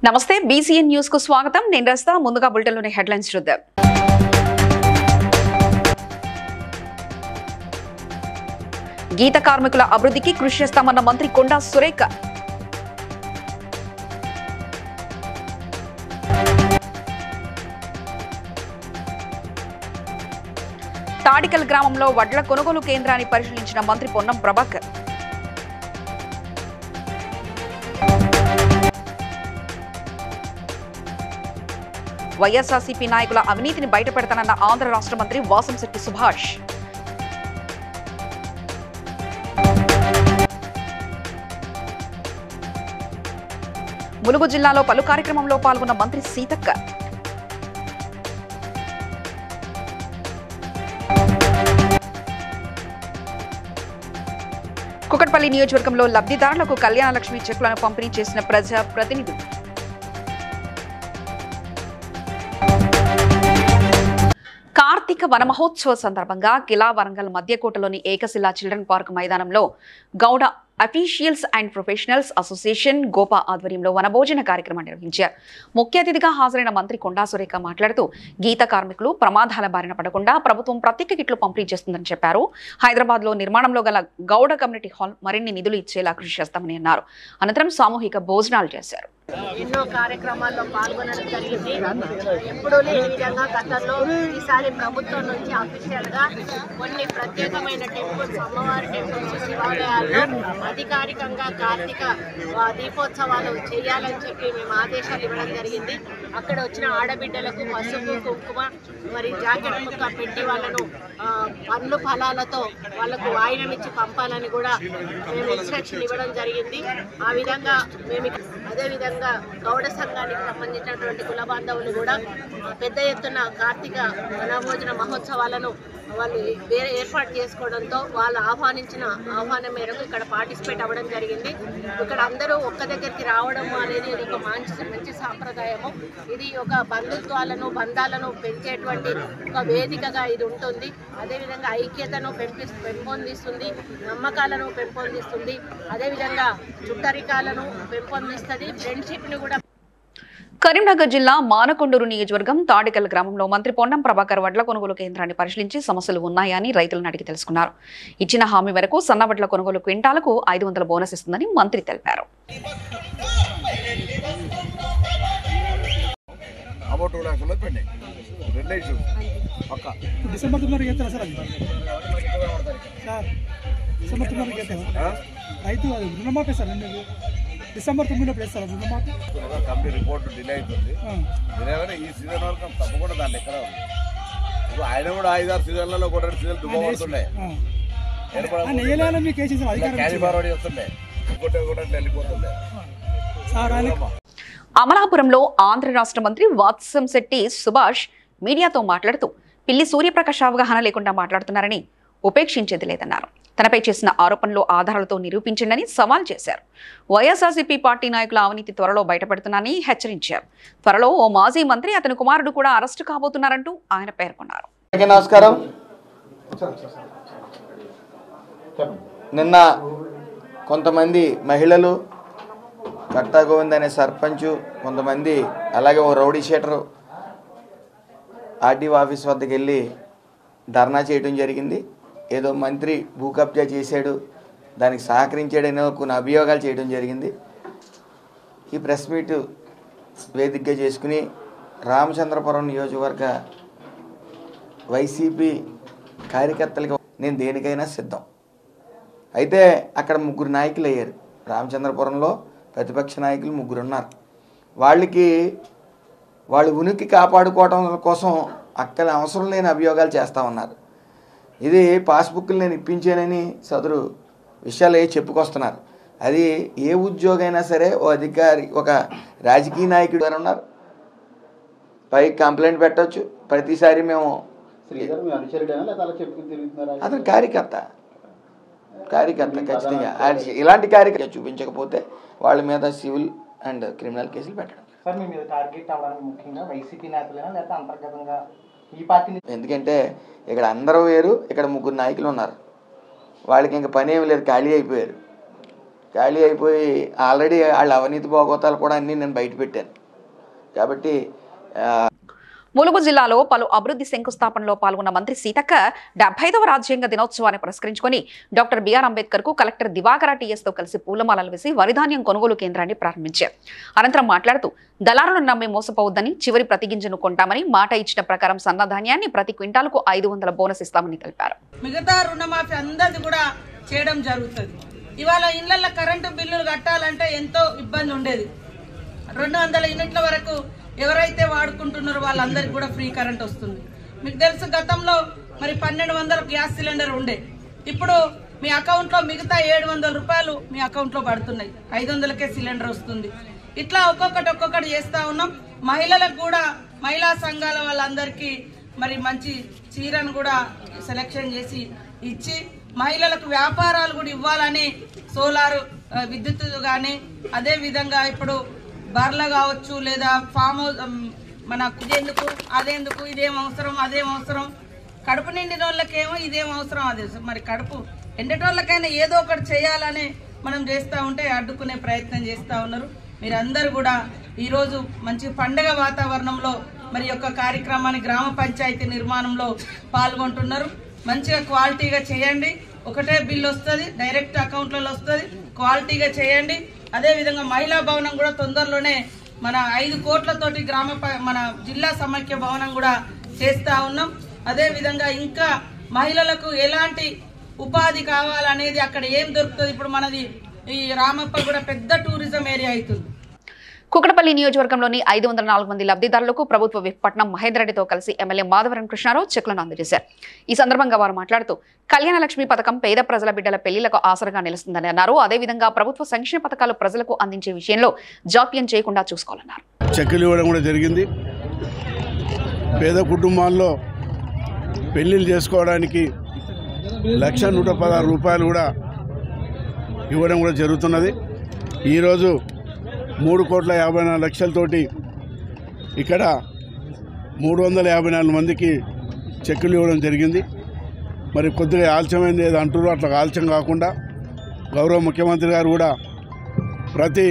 నమస్తే BCN news కు స్వాగతం. నేను రస్తా. ముందుగా బులెటిన్లోని హెడ్లైన్స్ చూద్దాం. గీత కార్మికుల అభివృద్ధికి కృషి చేస్తామన్న మంత్రి కొండా సురేఖ. తాడికల్ గ్రామంలో వడ్ల కొనుగోలు కేంద్రాన్ని పరిశీలించిన మంత్రి పొన్నం ప్రభాకర్. వైఎస్ఆర్సీపీ నాయకుల అవినీతిని బయటపెడతానన్న ఆంధ్ర రాష్ట్ర మంత్రి వాసంశెట్టి సుభాష్. ములుగు జిల్లాలో పలు కార్యక్రమంలో పాల్గొన్న మంత్రి సీతక్క. కుకట్పల్లి నియోజకవర్గంలో లబ్ధిదారులకు కళ్యాణ లక్ష్మి చెక్కులను పంపిణీ చేసిన ప్రజా ప్రతినిధులు. కార్తీక వన మహోత్సవ సందర్భంగా కిలా వరంగల్ మధ్యకోటలోని ఏకశిలా చిల్డ్రన్ పార్క్ మైదానంలో Gowda officials and professionals association GOPA ఆధ్వర్యంలో వనభోజన కార్యక్రమం నిర్వహించారు. ముఖ్య అతిథిగా హాజరైన మంత్రి కొండా సురేఖ మాట్లాడుతూ గీత కార్మికులు ప్రమాదాల బారిన పడకుండా ప్రభుత్వం ప్రత్యేక కిట్లు పంపిణీ చేస్తుందని చెప్పారు. హైదరాబాద్ లో నిర్మాణంలో గల గౌడ కమ్యూనిటీ హాల్ మరిన్ని నిధులు ఇచ్చేలా కృషి చేస్తామని అన్నారు. అనంతరం సామూహిక భోజనాలు చేశారు. ఎన్నో కార్యక్రమాల్లో పాల్గొనడం జరిగింది. ఎప్పుడూ లేని విధంగా గతంలో ఈసారి ప్రభుత్వం నుంచి అఫీషియల్ గా కొన్ని ప్రత్యేకమైన టెంపుల్స్, అమ్మవారి టెంపుల్స్, శివాలయాల్లో అధికారికంగా కార్తీక దీపోత్సవాలు చేయాలని చెప్పి మేము ఆదేశాలు ఇవ్వడం జరిగింది. అక్కడ వచ్చిన ఆడబిడ్డలకు పసుపు, కుంకుమ, మరి జాకెట్ ముక్క పెట్టి వాళ్ళను పండ్లు ఫలాలతో వాళ్లకు వాయినం ఇచ్చి పంపాలని కూడా మేము ఇన్స్ట్రక్షన్ ఇవ్వడం జరిగింది. ఆ విధంగా మేము అదేవిధంగా గౌడ సంఘానికి సంబంధించినటువంటి కుల బాంధవులు కూడా పెద్ద ఎత్తున కార్తీక వనభోజన మహోత్సవాలను వాళ్ళు ఏర్పాటు చేసుకోవడంతో వాళ్ళు ఆహ్వానించిన ఆహ్వానం మేరకు ఇక్కడ పార్టిసిపేట్ అవ్వడం జరిగింది. ఇక్కడ అందరూ ఒక్క దగ్గరికి రావడం అనేది ఒక మంచి సాంప్రదాయము. ఇది ఒక బంధుత్వాలను, బంధాలను పెంచేటువంటి ఒక వేదికగా ఇది ఉంటుంది. అదేవిధంగా ఐక్యతను పెంపొందిస్తుంది, నమ్మకాలను పెంపొందిస్తుంది, అదేవిధంగా చుట్టరికాలను పెంపొందిస్తుంది, ఫ్రెండ్షిప్ని కూడా. కరీంనగర్ జిల్లా మానకొండూరు నియోజకవర్గం తాడికల్ గ్రామంలో మంత్రి పొన్నం ప్రభాకర్ వడ్ల కొనుగోలు కేంద్రాన్ని పరిశీలించి సమస్యలు ఉన్నాయా అని రైతులను అడిగి తెలుసుకున్నారు. ఇచ్చిన హామీ మేరకు సన్న వడ్ల కొనుగోలు క్వింటాలకు 500 బోనస్ ఇస్తుందని మంత్రి తెలిపారు. డిసెంబర్ 9 వేస్తారు కంపెనీ రిపోర్ట్ డిలే అవుతుంది. డిలే ఈ సీజన్ వరకు తప్పకుండా దాని ఎక్కడ ఉంది. ఆయన కూడా 5-6 సీజన్లలో కూడా సీజన్ దుబ్బడుతుండే వస్తుండే కూడా వెళ్ళిపోతుండే. అమలాపురంలో ఆంధ్ర రాష్ట్ర మంత్రి వాత్సంశెట్టి సుభాష్ మీడియాతో మాట్లాడుతూ పిల్లి సూర్యప్రకాష్ అవగాహన లేకుండా మాట్లాడుతున్నారని, ఉపేక్షించేది లేదన్నారు. తనపై చేసిన ఆరోపణలు ఆధారాలతో నిరూపించండి సవాల్ చేశారు. వైఎస్ఆర్సీపీ పార్టీ నాయకుల అవినీతి త్వరలో బయటపడుతున్నారని హెచ్చరించారు. త్వరలో ఓ మాజీ మంత్రి, అతని కుమారుడు కూడా అరెస్టు కాబోతున్నారంటూ ఆయన పేర్కొన్నారు. నమస్కారం. నిన్న కొంతమంది మహిళలు, కర్తా గోవింద్ అనే సర్పంచ్, కొంతమంది అలాగే ఓ రౌడీ షీటరు ఆర్డీఓ ఆఫీస్ వద్దకు వెళ్ళి ధర్నా చేయడం జరిగింది. ఏదో మంత్రి భూ కబ్జా చేశాడు, దానికి సహకరించాడనో కొన్ని అభియోగాలు చేయడం జరిగింది. ఈ ప్రెస్ మీట్ వేదికగా చేసుకుని రామచంద్రపురం నియోజకవర్గ వైసీపీ కార్యకర్తలకు నేను దేనికైనా సిద్ధం. అయితే అక్కడ 3 నాయకులు అయ్యారు. రామచంద్రపురంలో ప్రతిపక్ష నాయకులు 3 ఉన్నారు. వాళ్ళ ఉనికి కాపాడుకోవడం కోసం అక్కడ అవసరం లేని అభియోగాలు చేస్తూ ఉన్నారు. ఇది పాస్బుక్లు నేను ఇప్పించానని సదరు విషయాలు చెప్పుకొస్తున్నారు. అది ఏ ఉద్యోగైనా సరే ఓ అధికారి, ఒక రాజకీయ నాయకుడు గారు ఉన్నారు, పైకి కంప్లైంట్ పెట్టవచ్చు. ప్రతిసారి మేము అతను కార్యకర్త ఖచ్చితంగా ఇలాంటి కార్యకర్త చూపించకపోతే వాళ్ళ మీద సివిల్ అండ్ క్రిమినల్ కేసులు పెట్టడం. ఎందుకంటే ఇక్కడ అందరూ వేరు, ఇక్కడ 3 నాయకులు ఉన్నారు. వాళ్ళకి ఇంకా పని ఏమి లేదు, ఖాళీ అయిపోయారు. ఖాళీ అయిపోయి ఆల్రెడీ వాళ్ళ అవినీతి భోగోతాలు కూడా అన్నీ నేను బయట పెట్టాను. కాబట్టి ములుగు జిల్లాలో పలు అభివృద్ధి శంకుస్థాపనలో పాల్గొన్న మంత్రి సీతక్క 75వ రాజ్యాంగ దినోత్సవాన్ని పురస్కరించుకొని డాక్టర్ బిఆర్ అంబేద్కర్ కు కలెక్టర్ దివాకర టీఎస్తో కలిసి పూలమాలలు వేసి వరిధాన్యం కొనుగోలు కేంద్రాన్ని ప్రారంభించారు. అనంతరం మాట్లాడుతూ దళారులను నమ్మి మోసపోవద్దని, చివరి ప్రతి గింజను కొంటామని మాట ఇచ్చిన ప్రకారం సన్నధాన్యాన్ని ప్రతి క్వింటాలకు 500 బోనస్ ఇస్తామని తెలిపారు. మిగతా రుణమాఫీ అందరిది కూడా చేయడం జరుగుతుంది. ఇవాళ ఇళ్లలో కరెంటు బిల్లులు కట్టాలంటే ఎంతో ఇబ్బంది ఉండేది. 200 యూనిట్ల వరకు ఎవరైతే వాడుకుంటున్నారో వాళ్ళందరికీ కూడా ఫ్రీ కరెంట్ వస్తుంది. మీకు తెలుసు గతంలో మరి 1200 గ్యాస్ సిలిండర్ ఉండే, ఇప్పుడు మీ అకౌంట్లో మిగతా 700 రూపాయలు మీ అకౌంట్లో పడుతున్నాయి, 500కే సిలిండర్ వస్తుంది. ఇట్లా ఒక్కొక్కటి చేస్తా ఉన్నాం. మహిళలకు కూడా మహిళా సంఘాల వాళ్ళందరికీ మరి మంచి చీరను కూడా సెలెక్షన్ చేసి ఇచ్చి మహిళలకు వ్యాపారాలు కూడా ఇవ్వాలని సోలార్ విద్యుత్ కానీ అదే విధంగా ఇప్పుడు బర్ల కావచ్చు లేదా ఫామ్ హౌస్ మన ఇదేందుకు అదేందుకు ఇదేం అవసరం కడుపు నిండిన వాళ్ళకేమో ఇదేం అవసరం అదే మరి కడుపు ఎండేటోళ్ళకైనా ఏదో ఒకటి చేయాలని మనం చేస్తూ ఉంటే అడ్డుకునే ప్రయత్నం చేస్తూ ఉన్నారు. మీరందరూ కూడా ఈరోజు మంచి పండుగ వాతావరణంలో మరి యొక్క కార్యక్రమాన్ని గ్రామ పంచాయతీ నిర్మాణంలో పాల్గొంటున్నారు. మంచిగా క్వాలిటీగా చేయండి. ఒకటే బిల్ వస్తుంది, డైరెక్ట్ అకౌంట్లలో వస్తుంది. క్వాలిటీగా చేయండి. అదేవిధంగా మహిళా భవనం కూడా తొందరలోనే మన 5 కోట్లతోటి మన జిల్లా సమైక్య భవనం కూడా చేస్తా ఉన్నాం. అదేవిధంగా ఇంకా మహిళలకు ఎలాంటి ఉపాధి కావాలనేది అక్కడ ఏం దొరుకుతుంది. ఇప్పుడు మనది ఈ రామప్ప కూడా పెద్ద టూరిజం ఏరియా అవుతుంది. కుకటపల్లి నియోజకవర్గంలోని 504 మంది లబ్ధిదారులకు ప్రభుత్వ విప్ పట్నం మహేందర్ రెడ్డితో కలిసి ఎమ్మెల్యే మాధవరం కృష్ణారావు చెక్కులను అందజేశారు. ఈ సందర్భంగా వారు మాట్లాడుతూ కళ్యాణ లక్ష్మి పథకం పేద ప్రజల బిడ్డల పెళ్లిలకు ఆసరగా నిలుస్తుందని అన్నారు. అదేవిధంగా ప్రభుత్వ సంక్షేమ పథకాలు ప్రజలకు అందించే విషయంలో జాప్యం చేయకుండా చూసుకోవాలన్నారు. చెక్కులు ఇవ్వడం కూడా జరిగింది. పేద కుటుంబాల్లో పెళ్లిళ్ళు చేసుకోవడానికి 1,116 రూపాయలు కూడా ఇవ్వడం కూడా జరుగుతున్నది. ఈరోజు 3,54,00,000తోటి ఇక్కడ 354 మందికి చెక్కులు ఇవ్వడం జరిగింది. మరి కొద్దిగా ఆలస్యమైంది ఏదో అంటారు, అట్లా ఆలస్యం కాకుండా గౌరవ ముఖ్యమంత్రి గారు కూడా ప్రతి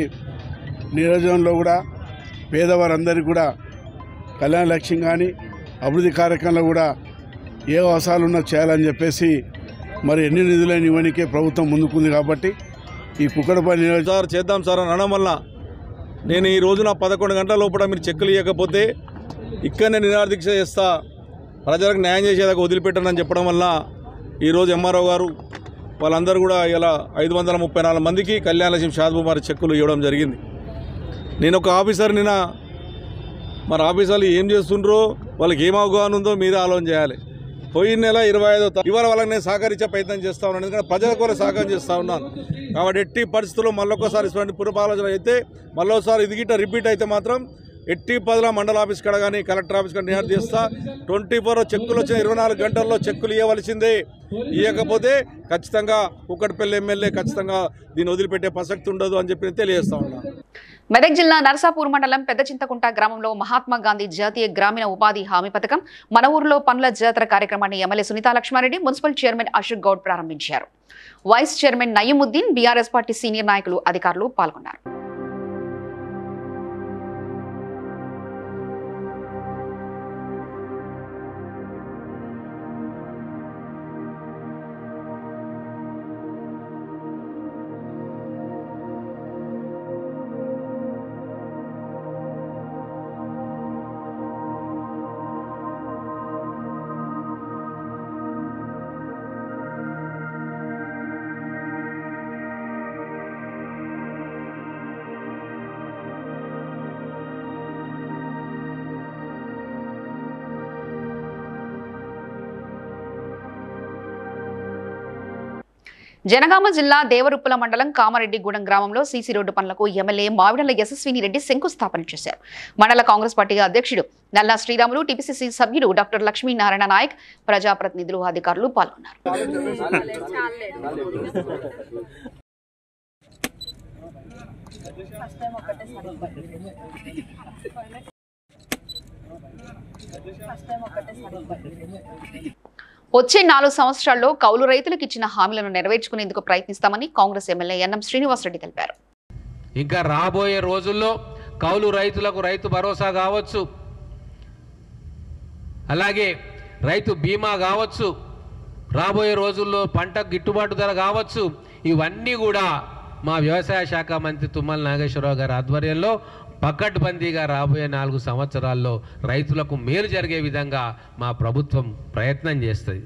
నియోజకంలో కూడా పేదవారందరికీ కూడా కళ్యాణ లక్ష్యం కానీ అభివృద్ధి కార్యక్రమాలు కూడా ఏ అవసరాలు ఉన్నా చేయాలని చెప్పేసి మరి ఎన్ని నిధులైన ఇవ్వడానికే ప్రభుత్వం ముందుకుంది. కాబట్టి ఈ కుక్కడపల్లి నియోజకవర్గం చేద్దాం సార్ అని అనడం వల్ల నేను ఈ రోజున 11 గంటల లోపల మీరు చెక్కులు ఇవ్వకపోతే ఇక్కడనే నిరాదీక్ష చేస్తా, ప్రజలకు న్యాయం చేసేదాకా వదిలిపెట్టనని చెప్పడం వల్ల ఈరోజు ఎంఆర్ఓ గారు వాళ్ళందరూ కూడా ఇలా 534 మందికి కళ్యాణ లక్ష్మి షాద్కుమార్ చెక్కులు ఇవ్వడం జరిగింది. నేను ఒక ఆఫీసర్ నిన్న మరి ఆఫీసర్లు ఏం చేస్తుండ్రో వాళ్ళకి ఏం అవగాహన ఉందో మీరే ఆలోచన చేయాలి. పోయిన నెల 25వ ఇవాళ వాళ్ళకి నేను సహకరించే ప్రయత్నం చేస్తూ ఉన్నాను. ఎందుకంటే ప్రజలకు కూడా సహకారం చేస్తూ ఉన్నాను. కాబట్టి ఎట్టి పరిస్థితుల్లో మళ్ళొక్కసారి ఇటువంటి పురపాలన అయితే మళ్ళొకసారి ఇది గిట్ట రిపీట్ అయితే మాత్రం ఎట్టి పదుల మండల ఆఫీస్ కాడ కానీ కలెక్టర్ ఆఫీస్ కాడ నిహార్ చేస్తా. 24 చెక్కులు వచ్చిన 24 గంటల్లో చెక్కులు ఇవ్వవలసిందే. ఇవ్వకపోతే ఖచ్చితంగా కుక్కడపల్లి ఎమ్మెల్యే ఖచ్చితంగా దీన్ని వదిలిపెట్టే ప్రసక్తి ఉండదు అని చెప్పి తెలియజేస్తా ఉన్నా. మెదక్ జిల్లా నరసాపూర్ మండలం పెద్ద చింతకుంట గ్రామంలో మహాత్మా గాంధీ జాతీయ గ్రామీణ ఉపాధి హామీ పథకం మన ఊరిలో పనుల జాతర కార్యక్రమాన్ని MLA Sunitha Laxma Reddy, municipal chairman Ashok Goud ప్రారంభించారు. Vice chairman Nayeemuddin, BRS party senior నాయకులు, అధికారులు పాల్గొన్నారు. జనగామ జిల్లా దేవరుప్పుల మండలం కామారెడ్డిగూడెం గ్రామంలో సీసీ రోడ్డు పనులకు ఎమ్మెల్యే మావిడల యశస్విని రెడ్డి శంకుస్థాపన చేశారు. మండల కాంగ్రెస్ పార్టీ అధ్యక్షుడు నల్లా శ్రీరాములు, టీపీసీసీ సభ్యుడు డాక్టర్ లక్ష్మీనారాయణ నాయక్, ప్రజాప్రతినిధులు, అధికారులు పాల్గొన్నారు. వచ్చే 4 సంవత్సరాల్లో కౌలు రైతులకు ఇచ్చిన హామీలను నెరవేర్చుకునేందుకు ప్రయత్నిస్తామని కాంగ్రెస్ ఎమ్మెల్యే ఎన్ఎం శ్రీనివాసరెడ్డి తెలిపారు. ఇంకా రాబోయే రోజుల్లో కౌలు రైతులకు రైతు భరోసా కావచ్చు, అలాగే రైతు బీమా కావచ్చు, రాబోయే రోజుల్లో పంట గిట్టుబాటు ధర కావచ్చు, ఇవన్నీ కూడా మా వ్యవసాయ శాఖ మంత్రి తుమ్మల నాగేశ్వరరావు గారి ఆధ్వర్యంలో పకడ్బందీగా రాబోయే 4 సంవత్సరాల్లో రైతులకు మేలు జరిగే విధంగా మా ప్రభుత్వం ప్రయత్నం చేస్తుంది.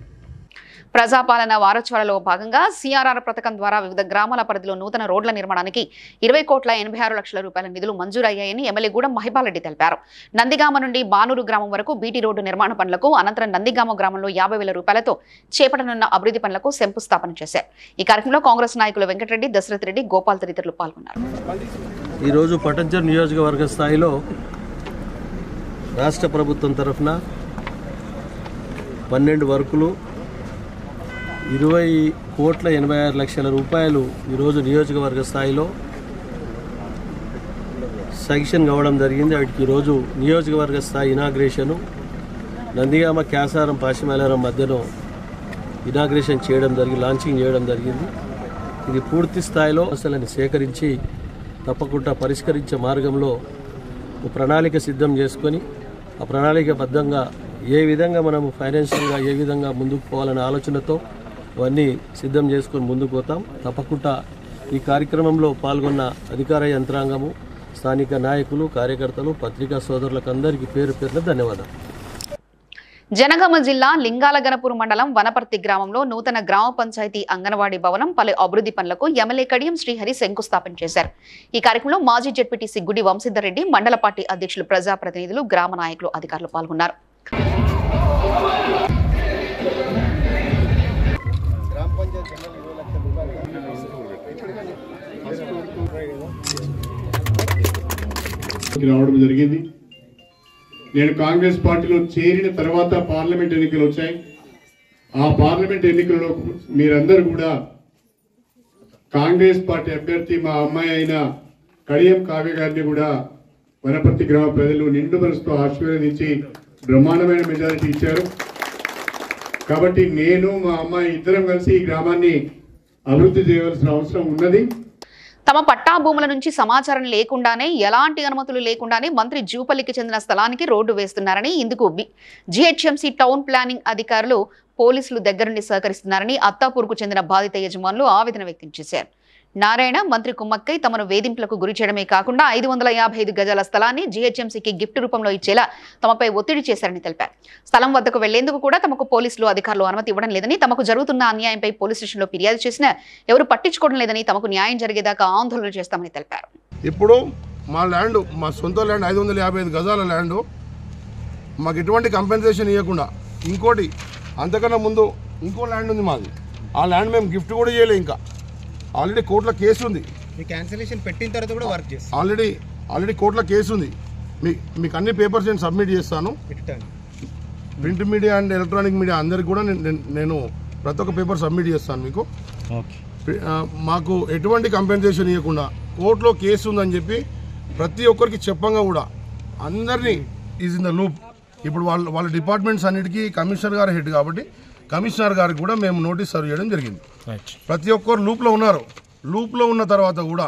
ప్రజాపాలన వారోత్సవాలలో భాగంగా సిఆర్ఆర్ పథకం ద్వారా వివిధ గ్రామాల పరిధిలో నూతన రోడ్ల నిర్మాణానికి 20,86,00,000 రూపాయల నిధులు మంజూరయ్యాయని ఎమ్మెల్యే గూడెం మహిపాల్రెడ్డి తెలిపారు. నందిగామ నుండి బానూరు గ్రామం వరకు బీటీ రోడ్డు నిర్మాణ పనులకు, అనంతరం నందిగామ గ్రామంలో 50,000 రూపాయలతో చేపట్టనున్న అభివృద్ధి పనులకు శంకుస్థాపన చేశారు. ఈ కార్యక్రమంలో కాంగ్రెస్ నాయకులు వెంకటరెడ్డి, దశరథ్ రెడ్డి, గోపాల్ తదితరులు పాల్గొన్నారు. ఈరోజు పటంచెరు నియోజకవర్గ స్థాయిలో రాష్ట్ర ప్రభుత్వం తరఫున 12 వర్కులు 20,86,00,000 రూపాయలు ఈరోజు నియోజకవర్గ స్థాయిలో శాంక్షన్ కావడం జరిగింది. వాటికి ఈరోజు నియోజకవర్గ స్థాయి ఇనాగ్రేషను నందిగామ, క్యాసారం, పాశిమేలారం మధ్యలో ఇనాగ్రేషన్ చేయడం జరిగింది, లాంచింగ్ చేయడం జరిగింది. ఇది పూర్తి స్థాయిలో అసలు సేకరించి తప్పకుండా పరిష్కరించే మార్గంలో ప్రణాళిక సిద్ధం చేసుకొని ఆ ప్రణాళికబద్ధంగా ఏ విధంగా మనము ఫైనాన్షియల్గా ఏ విధంగా ముందుకు పోవాలనే ఆలోచనతో అవన్నీ సిద్ధం చేసుకొని ముందుకు పోతాం. తప్పకుండా ఈ కార్యక్రమంలో పాల్గొన్న అధికార యంత్రాంగము, స్థానిక నాయకులు, కార్యకర్తలు, పత్రికా సోదరులకు అందరికీ పేరు పేరున ధన్యవాదాలు. జనగామ జిల్లా లింగాలగనపూర్ మండలం వనపర్తి గ్రామంలో నూతన గ్రామ పంచాయతీ అంగన్వాడీ భవనం, పలు అభివృద్ధి పనులకు ఎమ్మెల్యే కడియం శ్రీహరి శంకుస్థాపన చేశారు. ఈ కార్యక్రమంలో మాజీ జెడ్పీటీసీ గుడి వంశీధర్ రెడ్డి, మండల పార్టీ అధ్యక్షులు, ప్రజాప్రతినిధులు, గ్రామ నాయకులు, అధికారులు పాల్గొన్నారు. రావడం జరిగింది. నేను కాంగ్రెస్ పార్టీలో చేరిన తర్వాత పార్లమెంట్ ఎన్నికలు వచ్చాయి. ఆ పార్లమెంట్ ఎన్నికల్లో మీరందరూ కూడా కాంగ్రెస్ పార్టీ అభ్యర్థి మా అమ్మాయి అయిన కడియం కావ్య గారిని కూడా వనపర్తి గ్రామ ప్రజలు నిండు మనసుతో ఆశీర్వదించి బ్రహ్మాండమైన మెజారిటీ ఇచ్చారు. కాబట్టి నేను మా అమ్మాయి ఇద్దరం కలిసి ఈ గ్రామాన్ని అభివృద్ధి చేయవలసిన అవసరం ఉన్నది. తమ పట్టా భూముల నుంచి సమాచారం లేకుండానే, ఎలాంటి అనుమతులు లేకుండానే మంత్రి జూపల్లికి చెందిన స్థలానికి రోడ్డు వేస్తున్నారని, ఇందుకు జీహెచ్ఎంసీ టౌన్ ప్లానింగ్ అధికారులు, పోలీసులు దగ్గరుండి సహకరిస్తున్నారని అత్తాపూర్కు చెందిన బాధిత యజమానులు ఆవేదన వ్యక్తం చేశారు. నారాయణ, మంత్రి కుమ్మక్కై తమను వేధింపులకు గురి చేయడమే కాకుండా 555 గజాల స్థలాన్ని జీహెచ్ఎంసీకి గిఫ్ట్ రూపంలో ఇచ్చేలా తమపై ఒత్తిడి చేశారని తెలిపారు. స్థలం వద్దకు వెళ్లేందుకు కూడా తమకు పోలీసులు, అధికారులు అనుమతి ఇవ్వడం లేదని, తమకు జరుగుతున్న అన్యాయంపై పోలీస్ స్టేషన్లో ఫిర్యాదు చేసినా ఎవరు పట్టించుకోవడం లేదని, తమకు న్యాయం జరిగేదాకా ఆందోళన చేస్తామని తెలిపారు. ఇప్పుడు మా ల్యాండ్, మా సొంత ల్యాండ్ 555 గజాల ల్యాండ్ మాకు ఎటువంటి కంపెన్సేషన్ ఇవ్వకుండా, ఇంకోటి అంతకన్నా ముందు ఇంకో ల్యాండ్ ఉంది మాది. ఆ ల్యాండ్ మేము గిఫ్ట్ కూడా చేయలేదు. ఇంకా ఆల్రెడీ కోర్టులో కేసు ఉంది. క్యాన్సిలేషన్ పెట్టిన తర్వాత కూడా వర్క్ చేస్తాం. ఆల్రెడీ కోర్టులో కేసు ఉంది. మీకు అన్ని పేపర్స్ నేను సబ్మిట్ చేస్తాను. Print media and electronic media అందరికి కూడా నేను ప్రతి ఒక్క పేపర్ సబ్మిట్ చేస్తాను మీకు. మాకు ఎటువంటి కంపెన్సేషన్ ఇవ్వకుండా కోర్టులో కేసు ఉందని చెప్పి ప్రతి ఒక్కరికి చెప్పంగా కూడా అందరినీ ఈజ్ ఇన్ ద లూప్. ఇప్పుడు వాళ్ళ డిపార్ట్మెంట్స్ అన్నిటికీ కమిషనర్ గారు హెడ్ కాబట్టి కమిషనర్ గారికి కూడా మేము నోటీస్ సర్వ్ చేయడం జరిగింది. ప్రతి ఒక్కరు లూప్లో ఉన్నారు. లూప్లో ఉన్న తర్వాత కూడా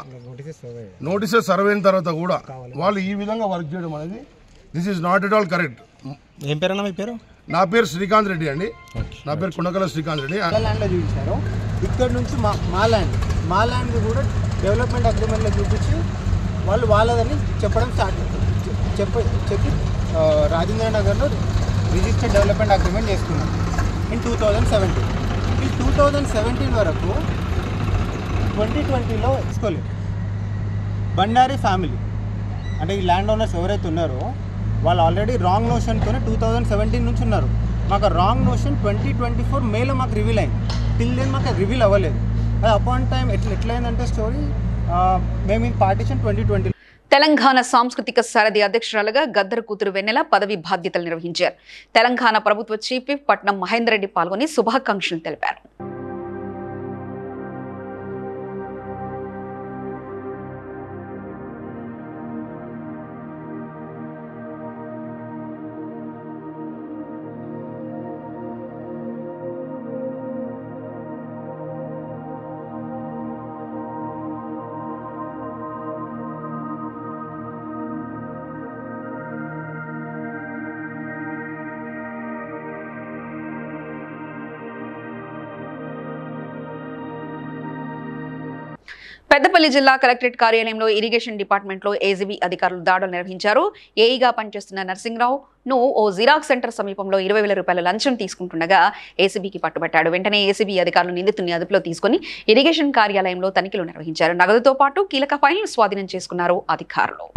నోటీసెస్ సర్వ్ అయిన తర్వాత కూడా వాళ్ళు ఈ విధంగా వర్క్ చేయడం అనేది this is not at all correct. ఏం పేరు అన్న మీ పేరు? నా పేరు శ్రీకాంత్ రెడ్డి అండి. నా పేరు కుండకల శ్రీకాంత్ రెడ్డి. ల్యాండ్లో చూపించారు. ఇక్కడ నుంచి మా ల్యాండ్ కూడా డెవలప్మెంట్ అగ్రిమెంట్లో చూపించి వాళ్ళు వాళ్ళదని చెప్పడం స్టార్ట్ చెప్పి రాజేంద్ర నగర్లో రిజిస్టర్డ్ డెవలప్మెంట్ అగ్రిమెంట్ చేసుకున్నాం ఇన్ 2017. ఈ 2017 వరకు 2020లో తీసుకోలేదు. బండారి ఫ్యామిలీ అంటే ఈ ల్యాండ్ ఓనర్స్ ఎవరైతే ఉన్నారో వాళ్ళు ఆల్రెడీ రాంగ్ నోషన్తో 2017 నుంచి ఉన్నారు. మాకు రాంగ్ నోషన్ 2024 మేలో మాకు రివీల్ అయింది. టిల్ దెన్ మాకు రివీల్ అవ్వలేదు. అది అపాన్ టైం ఎట్లయిందంటే స్టోరీ మేము ఈ పార్టీషన్ 2020. తెలంగాణ సాంస్కృతిక సారథి అధ్యక్షురాలుగా గద్దర్ కూతురు వెన్నెల పదవి బాధ్యతలు నిర్వహించారు. తెలంగాణ ప్రభుత్వ చీఫ్ విప్ పట్నం మహేందర్ రెడ్డి పాల్గొని శుభాకాంక్షలు తెలిపారు. పెద్దపల్లి జిల్లా కలెక్టరేట్ కార్యాలయంలో ఇరిగేషన్ డిపార్ట్మెంట్లో ఏసీబీ అధికారులు దాడులు నిర్వహించారు. ఏఈగా పనిచేస్తున్న నరసింహరావును ఓ జిరాక్స్ సెంటర్ సమీపంలో 20,000 రూపాయల లంచం తీసుకుంటుండగా ఏసీబీకి పట్టుబట్టాడు. వెంటనే ఏసీబీ అధికారులు నిందితుడిని అదుపులో తీసుకుని ఇరిగేషన్ కార్యాలయంలో తనిఖీలు నిర్వహించారు. నగదుతో పాటు కీలక ఫైల్ను స్వాధీనం చేసుకున్నారు అధికారులు.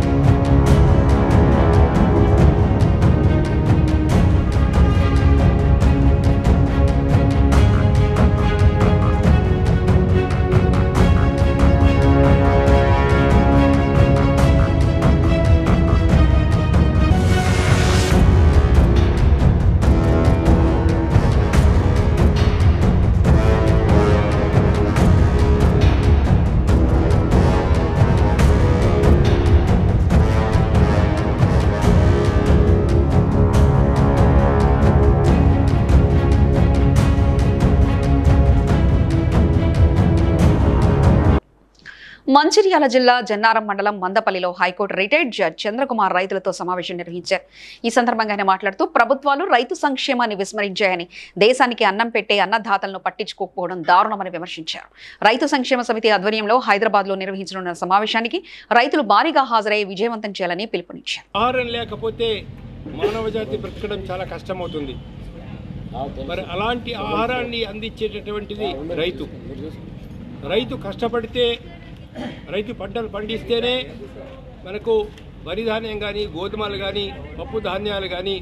మంచిర్యాల జిల్లా జన్నారం మండలం మందపల్లిలో హైకోర్టు రిటైర్డ్ జడ్జి చంద్రకుమార్ రైతులతో సమావేశం నిర్వహించారు. ఈ సందర్భంగా ఆయన మాట్లాడుతూ ప్రభుత్వాలు రైతు సంక్షేమాన్ని విస్మరించాయని, దేశానికి అన్నం పెట్టే అన్నదాతలను పట్టించుకోకపోవడం దారుణమని విమర్శించారు. రైతు సంక్షేమ సమితి ఆధ్వర్యంలో హైదరాబాద్ లో నిర్వహించనున్న సమావేశానికి రైతులు భారీగా హాజరై విజయవంతం చేయాలని పిలుపునిచ్చారు. ఆహారం లేకపోతే మానవ జాతి బ్రతకడం చాలా కష్టమవుతుంది. మరి అలాంటి ఆహారాన్ని అందించేటటువంటిది రైతు. రైతు కష్టపడితే, రైతు పంటలు పండిస్తేనే మనకు వరి ధాన్యం కానీ, గోధుమలు కానీ, పప్పు ధాన్యాలు కానీ,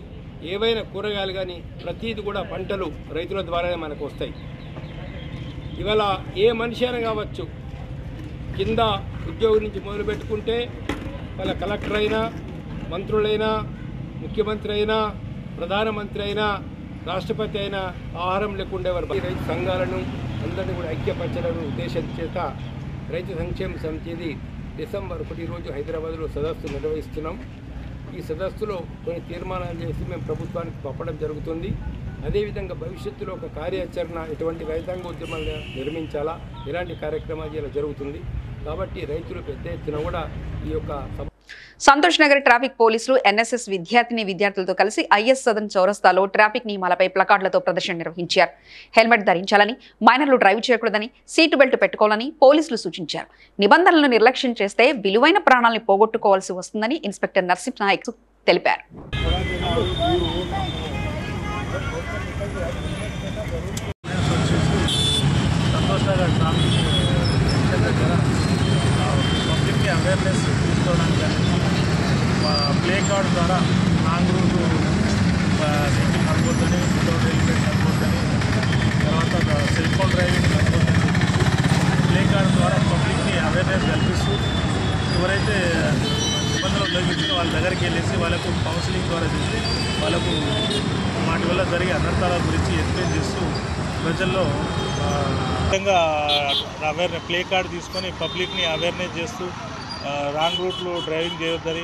ఏవైనా కూరగాయలు కానీ ప్రతిదీ కూడా పంటలు రైతుల ద్వారానే మనకు వస్తాయి. ఇవాళ ఏ మనిషి అయినా కావచ్చు, కింద ఉద్యోగం నుంచి మొదలు పెట్టుకుంటే వాళ్ళ కలెక్టర్ అయినా, మంత్రులైనా, ముఖ్యమంత్రి అయినా, ప్రధానమంత్రి అయినా, రాష్ట్రపతి అయినా ఆహారం లేకుండా రైతు సంఘాలను అందరినీ కూడా ఐక్యపరచాలని ఉద్దేశం చేత రైతు సంక్షేమ సమితిది డిసెంబర్ 1 రోజు హైదరాబాద్లో సదస్సు నిర్వహిస్తున్నాం. ఈ సదస్సులో కొన్ని తీర్మానాలు చేసి మేము ప్రభుత్వానికి పంపడం జరుగుతుంది. అదేవిధంగా భవిష్యత్తులో ఒక కార్యాచరణ ఎటువంటి రైతాంగ ఉద్యమాలు నిర్మించాలా, ఇలాంటి కార్యక్రమాలు ఇలా జరుగుతుంది. కాబట్టి రైతులు పెద్ద ఎత్తున కూడా ఈ యొక్క సంతోష్ నగర్ ట్రాఫిక్ పోలీసులు ఎన్ఎస్ఎస్ విద్యార్థులతో కలిసి ఐఎస్ సదన్ చౌరస్తాలో ట్రాఫిక్ నియమాలపై ప్లకార్డులతో ప్రదర్శన నిర్వహించారు. హెల్మెట్ ధరించాలని, మైనర్లు డ్రైవ్ చేయకూడదని, సీటు బెల్ట్ పెట్టుకోవాలని పోలీసులు సూచించారు. నిబంధనలను నిర్లక్ష్యం చేస్తే విలువైన ప్రాణాలను పోగొట్టుకోవాల్సి వస్తుందని ఇన్స్పెక్టర్ నర్సింహ్ నాయక్ తెలిపారు. అవేర్నెస్ తీసుకోవడానికి ప్లే కార్డు ద్వారా లాంగ్ రూట్ వెహికల్ నడవద్దని, వితౌట్ హెల్మెట్ నడవద్దని, తర్వాత సెల్ ఫోన్ డ్రైవింగ్ నడవద్దని ప్లే కార్డు ద్వారా పబ్లిక్ని అవేర్నెస్ కల్పిస్తూ ఎవరైతే నిబంధనలు ఉల్లంఘించిన వాళ్ళ దగ్గరికి వెళ్ళేసి వాళ్ళకు కౌన్సిలింగ్ ద్వారా చేసి వాళ్ళకు వాటి వల్ల జరిగే అనర్థాల గురించి ఎక్స్ప్లెయిన్ చేస్తూ ప్రజల్లో విధంగా అవేర్నెస్ ప్లే కార్డు తీసుకొని పబ్లిక్ని అవేర్నెస్ చేస్తూ రాంగ్ రూట్లో డ్రైవింగ్ చేయొద్దని,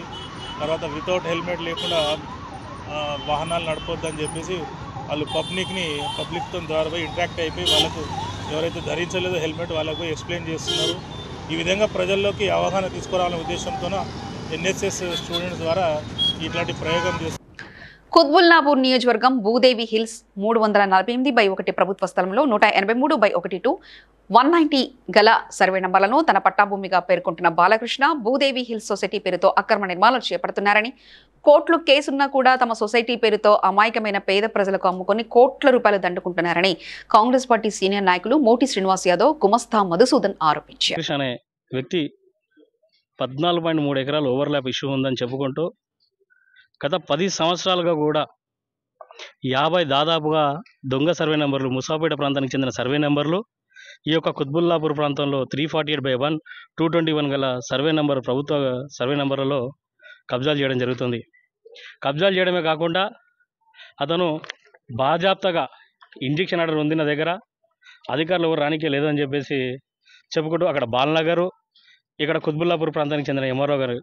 తర్వాత వితౌట్ హెల్మెట్ లేకుండా వాహనాలు నడపొద్దని చెప్పేసి వాళ్ళు పబ్లిక్తో ద్వారా ఇంటరాక్ట్ అయిపోయి వాళ్ళకు ఎవరైతే ధరించలేదో హెల్మెట్ వాళ్ళకు ఎక్స్ప్లెయిన్ చేస్తున్నారు. ఈ విధంగా ప్రజల్లోకి అవగాహన తీసుకురావాలనే ఉద్దేశంతోన ఎన్ఎస్ఎస్ స్టూడెంట్స్ ద్వారా ఇట్లాంటి ప్రయోగం చేస్తారు. కుత్బుల్లాపూర్ నియోజకవర్గం భూదేవి హిల్స్ 348/1 ప్రభుత్వ స్థలంలో 183/1 190 గల సర్వే నంబర్లను తన పట్టాభూమిగా పేర్కొంటున్న బాలకృష్ణ భూదేవి హిల్స్ సొసైటీ పేరుతో అక్రమ నిర్మాణాలు చేపడుతున్నారని, కోట్లు కేసున్నా కూడా తమ సొసైటీ పేరుతో అమాయకమైన పేద ప్రజలకు అమ్ముకొని కోట్ల రూపాయలు దండుకుంటున్నారని కాంగ్రెస్ పార్టీ సీనియర్ నాయకులు మోటి శ్రీనివాస్ యాదవ్, గుమస్తా మధుసూదన్ ఆరోపించారు. అనే వ్యక్తి 14.3 ఎకరాలు ఓవర్లాప్ ఇష్యూ ఉందని చెప్పుకుంటూ గత 10 సంవత్సరాలుగా కూడా 50 దాదాపుగా దొంగ సర్వే నెంబర్లు, ముసాపేట ప్రాంతానికి చెందిన సర్వే నెంబర్లు, ఈ యొక్క కుత్బుల్లాపూర్ ప్రాంతంలో 348/1 221 గల సర్వే నెంబర్ ప్రభుత్వ సర్వే నెంబర్లలో కబ్జాలు చేయడం జరుగుతుంది. కబ్జాలు చేయడమే కాకుండా అతను బాజాప్తగా ఇంజెక్షన్ ఆర్డర్ ఉంది నా దగ్గర, అధికారులు ఎవరు రానికే లేదని చెప్పేసి చెప్పుకుంటూ అక్కడ బాలనగరు, ఇక్కడ కుత్బుల్లాపూర్ ప్రాంతానికి చెందిన ఎంఆర్ఓ గారు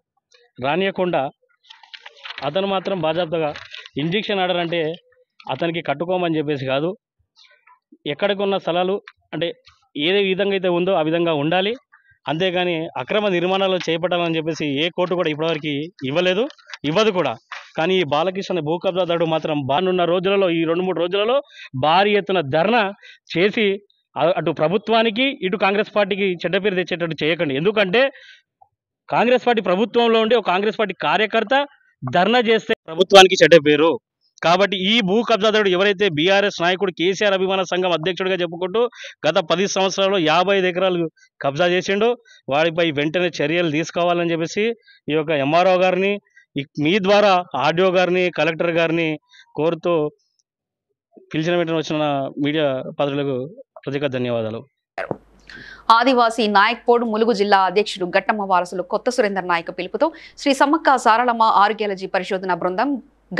రానియకుండా అతను మాత్రం బాజాప్తగా ఇంజెక్షన్ ఆర్డర్ అంటే అతనికి కట్టుకోమని చెప్పేసి కాదు, ఎక్కడికి ఉన్న స్థలాలు అంటే ఏ విధంగా అయితే ఉందో ఆ విధంగా ఉండాలి, అంతేగాని అక్రమ నిర్మాణాలు చేపట్టాలని చెప్పేసి ఏ కోర్టు కూడా ఇప్పటివరకు ఇవ్వదు కూడా. కానీ ఈ బాలకృష్ణ భూ కబ్జాదారుడు మాత్రం బానున్న రోజులలో, ఈ 2-3 రోజులలో భారీ ఎత్తున ధర్నా చేసి అటు ప్రభుత్వానికి ఇటు కాంగ్రెస్ పార్టీకి చెడ్డ పేరు తెచ్చేటట్టు చేయకండి. ఎందుకంటే కాంగ్రెస్ పార్టీ ప్రభుత్వంలో ఉండి ఒక కాంగ్రెస్ పార్టీ కార్యకర్త ధర్నా చేస్తే ప్రభుత్వానికి చెడ్డ పేరు. కాబట్టి ఈ భూ కబ్జాదారుడు ఎవరైతే బీఆర్ఎస్ నాయకుడు కేసీఆర్ అభిమాన సంఘం అధ్యక్షుడిగా చెప్పుకుంటూ గత 10 సంవత్సరాల్లో 55 ఎకరాలు కబ్జా చేసిండు, వాడిపై వెంటనే చర్యలు తీసుకోవాలని చెప్పేసి ఈ యొక్క ఎంఆర్ఓ గారిని మీ ద్వారా ఆర్డీఓ గారిని కలెక్టర్ గారిని కోరుతూ పిలిచిన వెంటనే వచ్చిన మీడియా పాత్రలకు ప్రత్యేక ధన్యవాదాలు. ఆదివాసీ నాయక్పోడ్ ములుగు జిల్లా అధ్యక్షుడు గట్టమ్మ వారసులు కొత్త సురేందర్ నాయక్ పిలుపుతో శ్రీ సమ్మక్క సారళమ్మ ఆరోగ్యాలజీ పరిశోధన బృందం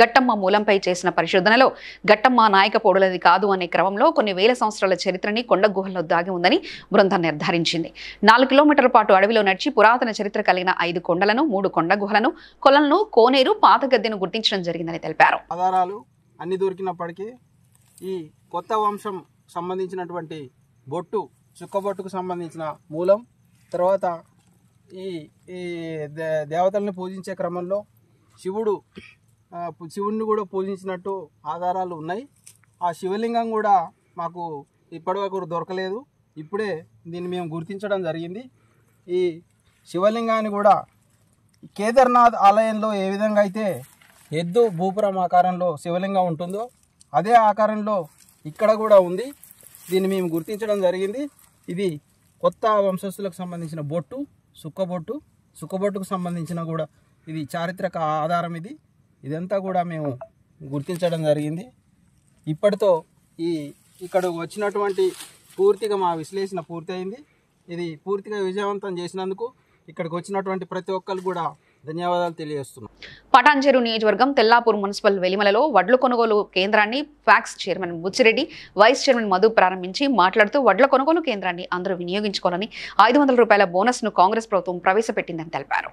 గట్టమ్మ మూలంపై చేసిన పరిశోధనలో గట్టమ్మ నాయకపోడులది కాదు అనే క్రమంలో కొన్ని వేల సంవత్సరాల చరిత్రని కొండ గుహల్లో దాగి ఉందని బృందం నిర్ధారించింది. 4 కిలోమీటర్ల పాటు అడవిలో నడిచి పురాతన చరిత్ర కలిగిన 5 కొండలను, 3 కొండ గుహలను, కొలను, కోనేరు, పాత గద్దెను గుర్తించడం జరిగిందని తెలిపారు. ఆధారాలు అన్ని దొరికినప్పటికీ ఈ కొత్త వంశం సంబంధించినటువంటి బొట్టు, చుక్కబొట్టుకు సంబంధించిన మూలం, తర్వాత ఈ దేవతల్ని పూజించే క్రమంలో శివుడిని కూడా పూజించినట్టు ఆధారాలు ఉన్నాయి. ఆ శివలింగం కూడా మాకు ఇప్పటివరకు దొరకలేదు. ఇప్పుడే దీన్ని మేము గుర్తించడం జరిగింది. ఈ శివలింగాన్ని కూడా కేదార్నాథ్ ఆలయంలో ఏ విధంగా అయితే ఎద్దు భూపురం ఆకారంలో శివలింగం ఉంటుందో అదే ఆకారంలో ఇక్కడ కూడా ఉంది. దీన్ని మేము గుర్తించడం జరిగింది. ఇది కొత్త వంశస్థులకు సంబంధించిన బొట్టు, సుక్కబొట్టుకు సంబంధించిన కూడా ఇది చారిత్రక ఆధారం. ఇదంతా కూడా మేము గుర్తించడం జరిగింది. ఇప్పటితో ఇక్కడ వచ్చినటువంటి పూర్తిగా మా విశ్లేషణ పూర్తయింది. ఇది పూర్తిగా విజయవంతం చేసినందుకు ఇక్కడికి వచ్చినటువంటి ప్రతి ఒక్కరు కూడా ధన్యవాదాలు తెలియజేస్తున్నాం. పటాన్చెరు నియోజకవర్గం తెల్లాపూర్ మున్సిపల్ వెలిమలలో వడ్ల కొనుగోలు కేంద్రాన్ని PACS chairman Buchireddy, vice chairman Madhu ప్రారంభించి మాట్లాడుతూ వడ్ల కొనుగోలు కేంద్రాన్ని అందరూ వినియోగించుకోవాలని 500 రూపాయల బోనస్ ను కాంగ్రెస్ ప్రభుత్వం ప్రవేశపెట్టిందని తెలిపారు.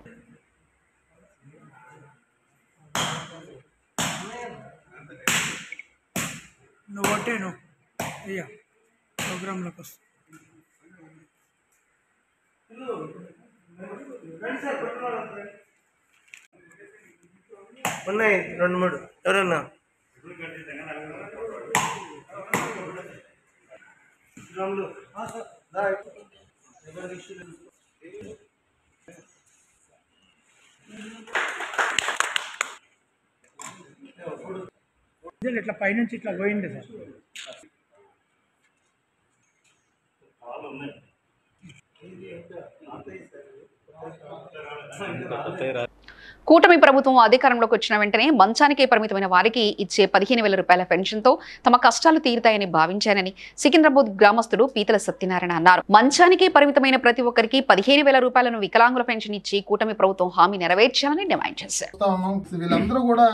ఉన్నాయి 2-3 ఎవరన్నా ఇట్లా పైనుంచి ఇట్లా పోయింది సార్. కూటమి ప్రభుత్వం అధికారంలోకి వచ్చిన వెంటనే మంచానికే పరిమితమైన వారికి ఇచ్చే 15,000 రూపాయల పెన్షన్తో తమ కష్టాలు తీరుతాయని భావించానని సికింద్రాబాద్ గ్రామస్తుడు పీతల సత్యనారాయణ అన్నారు. మంచానికే పరిమితమైన ప్రతి ఒక్కరికి 15,000 రూపాయలను వికలాంగుల పెన్షన్ ఇచ్చి కూటమి ప్రభుత్వం హామీ నెరవేర్చాలని డిమాండ్ చేశారు. వీళ్ళందరూ కూడా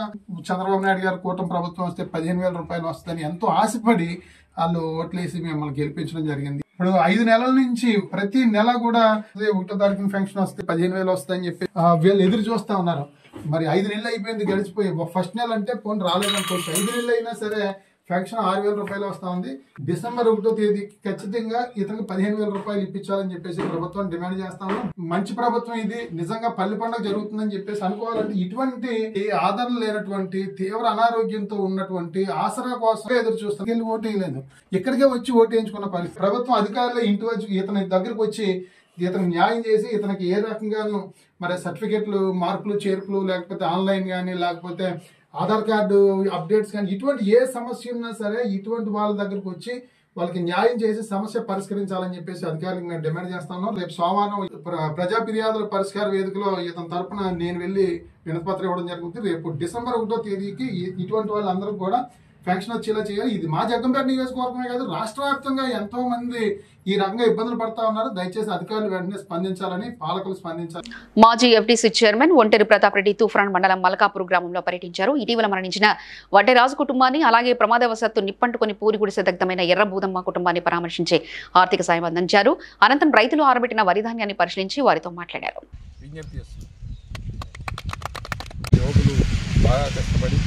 చంద్రబాబు నాయుడు గారు కూటమి ప్రభుత్వం వస్తే 15,000 రూపాయలు వస్తుందని ఎంతో ఆశపడి వాళ్ళు ఓట్లేసి మిమ్మల్ని గెలిపించడం జరిగింది. ఇప్పుడు 5 నెలల నుంచి ప్రతి నెల కూడా 1వ తారీఖున పెన్షన్ వస్తే 15,000 వస్తాయని చెప్పి వీళ్ళు ఎదురు చూస్తా ఉన్నారు. మరి 5 నెలలు అయిపోయింది గడిచిపోయి. ఫస్ట్ నెల అంటే పోనీ రాలేదనుకోవచ్చు, 5 నెలలు అయినా సరే పెన్షన్ 6,000 రూపాయలు వస్తా ఉంది. డిసెంబర్ 1వ తేదీకి ఖచ్చితంగా ఇతనికి 15,000 రూపాయలు ఇప్పించాలని చెప్పేసి ప్రభుత్వం డిమాండ్ చేస్తా ఉన్నాం. మంచి ప్రభుత్వం ఇది, నిజంగా పల్లి పండుగ జరుగుతుందని చెప్పేసి అనుకోవాలంటే ఇటువంటి ఆదరణ లేనటువంటి తీవ్ర అనారోగ్యంతో ఉన్నటువంటి ఆసరా కోసం ఎదురు చూస్తాం. వెళ్ళి ఓటు వేయలేదు, ఇక్కడికే వచ్చి ఓటు వేయించుకున్న పరిస్థితి. ప్రభుత్వం అధికారులు ఇంటి వచ్చి ఇతని దగ్గరకు వచ్చి ఇతనికి న్యాయం చేసి ఇతనికి ఏ రకంగానూ మరి సర్టిఫికెట్లు మార్పులు చేర్పులు లేకపోతే ఆన్లైన్ కానీ లేకపోతే ఆధార్ కార్డు అప్డేట్స్ కానీ ఇటువంటి ఏ సమస్య ఉన్నా సరే ఇటువంటి వాళ్ళ దగ్గరకు వచ్చి వాళ్ళకి న్యాయం చేసి సమస్య పరిష్కరించాలని చెప్పేసి అధికారులకు నేను డిమాండ్ చేస్తాను. రేపు సోమవారం ప్రజా ఫిర్యాదుల పరిష్కార వేదికలో ఇతని తరపున నేను వెళ్ళి వినతిపత్రం ఇవ్వడం జరుగుతుంది. రేపు డిసెంబర్ 1వ తేదీకి ఇటువంటి వాళ్ళందరూ కూడా పెన్షన్ వచ్చేలా చేయాలి. ఇది మా జగ్గంపేట నియోజకవర్గమే కాదు, రాష్ట్ర వ్యాప్తంగా ఎంతో మంది ఈ రకంగా ఇబ్బందులు పడతా ఉన్నారు. దయచేసి అధికారులు వెంటనే స్పందించాలని, పాలకులు స్పందించాలి. మాజీ ఎఫ్టీసీ చైర్మన్ ఒంటేరు ప్రతాప్ రెడ్డి తూఫాన్ మండలం మల్కాపూర్ గ్రామంలో పర్యటించారు. ఇటీవల మరణించిన వడ్డేరాజు కుటుంబాన్ని అలాగే ప్రమాదవశాత్తు నిప్పంటుకుని పూరి గుడిసె దగ్ధమైన ఎర్రబూదమ్మ కుటుంబాన్ని పరామర్శించే ఆర్థిక సాయం అందించారు. అనంతరం రైతులు ఆరబెట్టిన వరిధాన్యాన్ని పరిశీలించి వారితో మాట్లాడారు. బాగా కష్టపడి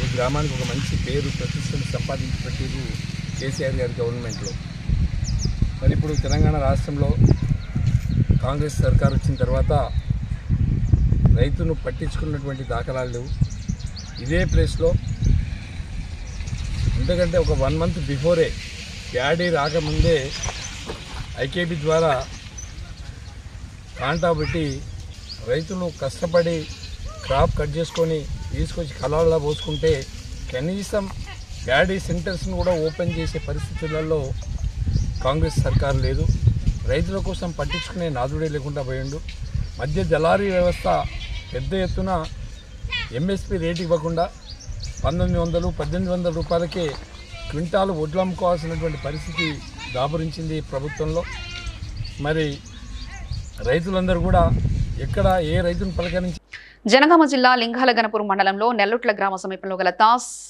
ఈ గ్రామానికి ఒక మంచి పేరు ప్రతిష్టను సంపాదించిపెట్టారు కేసీఆర్ గారి గవర్నమెంట్లో. మరి ఇప్పుడు తెలంగాణ రాష్ట్రంలో కాంగ్రెస్ సర్కార్ వచ్చిన తర్వాత రైతును పట్టించుకున్నటువంటి దాఖలాలు లేవు. ఇదే ప్లేస్లో ఎందుకంటే ఒక 1 మంత్ బిఫోరే ప్యాడీ రాకముందే ఐకేపీ ద్వారా కాంటా పెట్టి రైతులు కష్టపడి క్రాప్ కట్ చేసుకొని తీసుకొచ్చి కళాల్లో పోసుకుంటే కనీసం ప్యాడీ సెంటర్స్ను కూడా ఓపెన్ చేసే పరిస్థితులలో కాంగ్రెస్ సర్కారు లేదు. రైతుల కోసం పట్టించుకునే నాదుడే లేకుండా పోయిండు. మధ్య దళారీ వ్యవస్థ పెద్ద ఎత్తున ఎంఎస్పి రేటు ఇవ్వకుండా 1900-1800 రూపాయలకే క్వింటాలు వడ్లు అమ్ముకోవాల్సినటువంటి పరిస్థితి దాపురించింది ప్రభుత్వంలో. మరి రైతులందరూ కూడా ఎక్కడ ఏ రైతును పలకరించి జనగామ జిల్లా లింగాలగనపురం మండలంలో నెల్లుట్ల గ్రామ సమీపంలో గల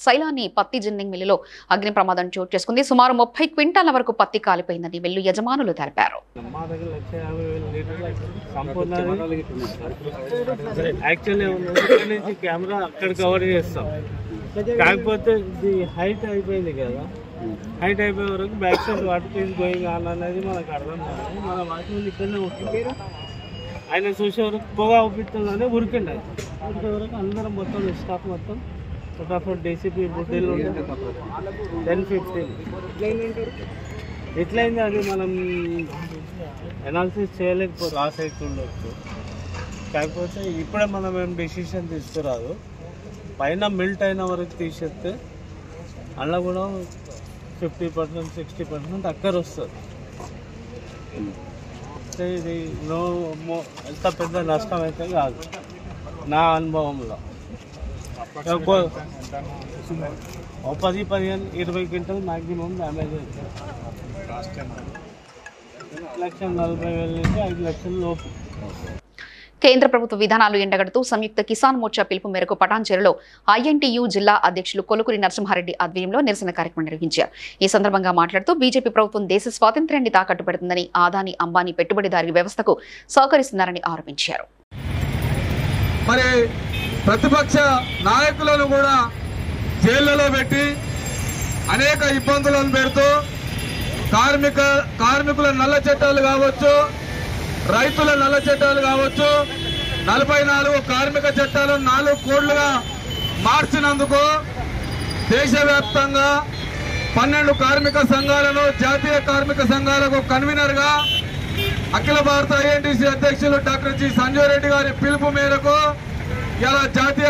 సైలాని పత్తి జిన్నింగ్ మిల్లులో అగ్ని ప్రమాదం చోటు చేసుకుంది. సుమారు 30 క్వింటాల వరకు పత్తి కాలిపోయిందని మిల్లు యజమానులు తెలిపారు. కెమెరా అక్కడ కవర్ చేస్తాం, కాకపోతే ఇది హైట్ అయిపోయింది కదా, హైట్ అయిపోయే వరకు back side water is going on అనేది మనకు అర్థం కాదు. మన వాటి ఇక్కడనే ఉంటుంది. ఆయన చూసే వరకు పొగ అవుపిస్తుందనే ఉరికిండి. ఉరికే వరకు అందరం మొత్తం స్టాఫ్ మొత్తం ఫటాఫట్ డీసీపీ బుడ్డీలు 10-15 ఎట్లయింది అది మనం అనాలిసిస్ చేయలేకపోతే లాస్ అవుతుండొచ్చు. కాకపోతే ఇప్పుడే మనం ఏం డెసిషన్ తీసుకురాదు. పైన మిల్ట్ అయిన వరకు తీసేస్తే అలా కూడా 50%-60% అక్కర వస్తుంది. ఇది ఎంత పెద్ద నష్టం అయితే కాదు నా అనుభవంలో. 10-15-20 క్వింటల్ మ్యాక్సిమం డ్యామేజ్ అవుతుంది. 1,40,000 నుంచి 5 లక్షల లోపు. కేంద్ర ప్రభుత్వ విధానాలు ఎండగడుతూ సంయుక్త కిసాన్ మోర్చా పిలుపు మేరకు పటాన్చెరులో ఐఎన్టీయూ జిల్లా అధ్యక్షులు కొలుకురి నరసింహారెడ్డి ఆధ్వర్యంలో నిరసన కార్యక్రమం నిర్వహించారు. ఈ సందర్భంగా మాట్లాడుతూ బీజేపీ ప్రభుత్వం దేశ స్వాతంత్ర్యాన్ని తాకట్టు పెడుతుందని, ఆదాని అంబానీ పెట్టుబడిదారీ వ్యవస్థకు సహకరిస్తున్నారని ఆరోపించారు. మరి ప్రతిపక్ష నాయకులను కూడా జైళ్లలో పెట్టి అనేక ఇబ్బందులను పెడుతూ కార్మికుల నల్ల చట్టాలు కావచ్చు, రైతుల నల్ల చట్టాలు కావచ్చు, 44 కార్మిక చట్టాలు 4 కోడ్లుగా మార్చినందుకు దేశవ్యాప్తంగా 12 కార్మిక సంఘాలను, జాతీయ కార్మిక సంఘాలకు కన్వీనర్గా అఖిల భారత ఐఎన్టీసీ అధ్యక్షులు డాక్టర్ జి సంజయ్ రెడ్డి గారి పిలుపు మేరకు ఇలా జాతీయ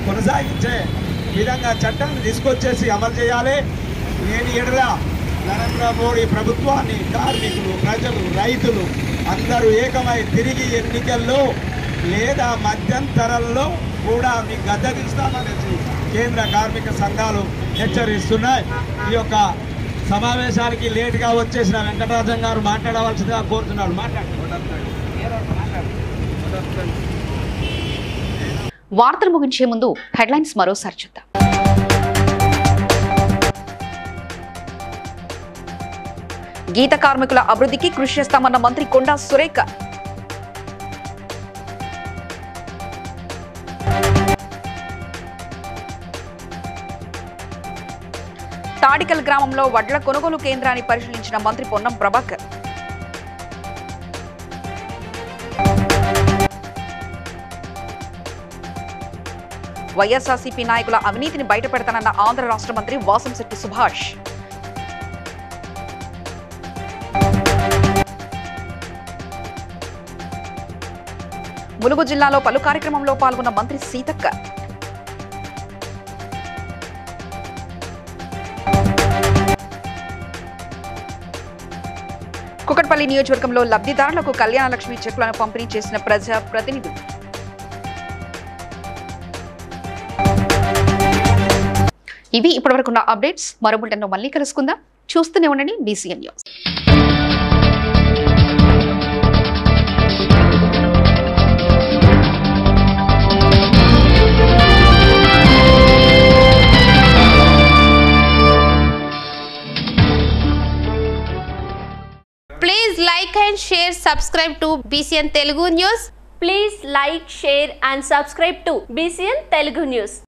కొనసాగించే విధంగా చట్టాన్ని తీసుకొచ్చేసి అమలు చేయాలి. నేను ఎడల నరేంద్ర మోడీ ప్రభుత్వాన్ని కార్మికులు, ప్రజలు, రైతులు అందరూ ఏకమై తిరిగి ఎన్నికల్లో లేదా మధ్యంతరంలో కూడా మీ గద్దెదిస్తామనేసి కేంద్ర కార్మిక సంఘాలు హెచ్చరిస్తున్నాయి. ఈ యొక్క సమావేశానికి లేటుగా వచ్చేసిన వెంకటరాజన్ గారు మాట్లాడవలసిందిగా కోరుతున్నాడు. వార్తలు ముగించే ముందు హెడ్లైన్స్ మరోసారి చూద్దాం. గీత కార్మికుల అభివృద్ధికి కృషి చేస్తామన్న మంత్రి కొండా సురేఖ. తాడికల్ గ్రామంలో వడ్ల కొనుగోలు కేంద్రాన్ని పరిశీలించిన మంత్రి పొన్నం ప్రభాకర్. వైఎస్ఆర్సీపీ నాయకుల అవినీతిని బయటపెడతానన్న ఆంధ్ర రాష్ట్ర మంత్రి వాసంశెట్టి సుభాష్. ములుగు జిల్లాలో పలు కార్యక్రమంలో పాల్గొన్న మంత్రి సీతక్క. కుకట్పల్లి నియోజకవర్గంలో లబ్ధిదారులకు కళ్యాణ లక్ష్మి చెక్కులను పంపిణీ చేసిన ప్రజా ప్రతినిధులు. ఇవి ఇప్పటివరకున్న అప్డేట్స్. మరో బులెటిన్లో మళ్ళీ కలుసుకుందాం. చూస్తూనే ఉండండి BCN news. Please like and share, subscribe to BCN Telugu News. Please like, share and subscribe to BCN Telugu News.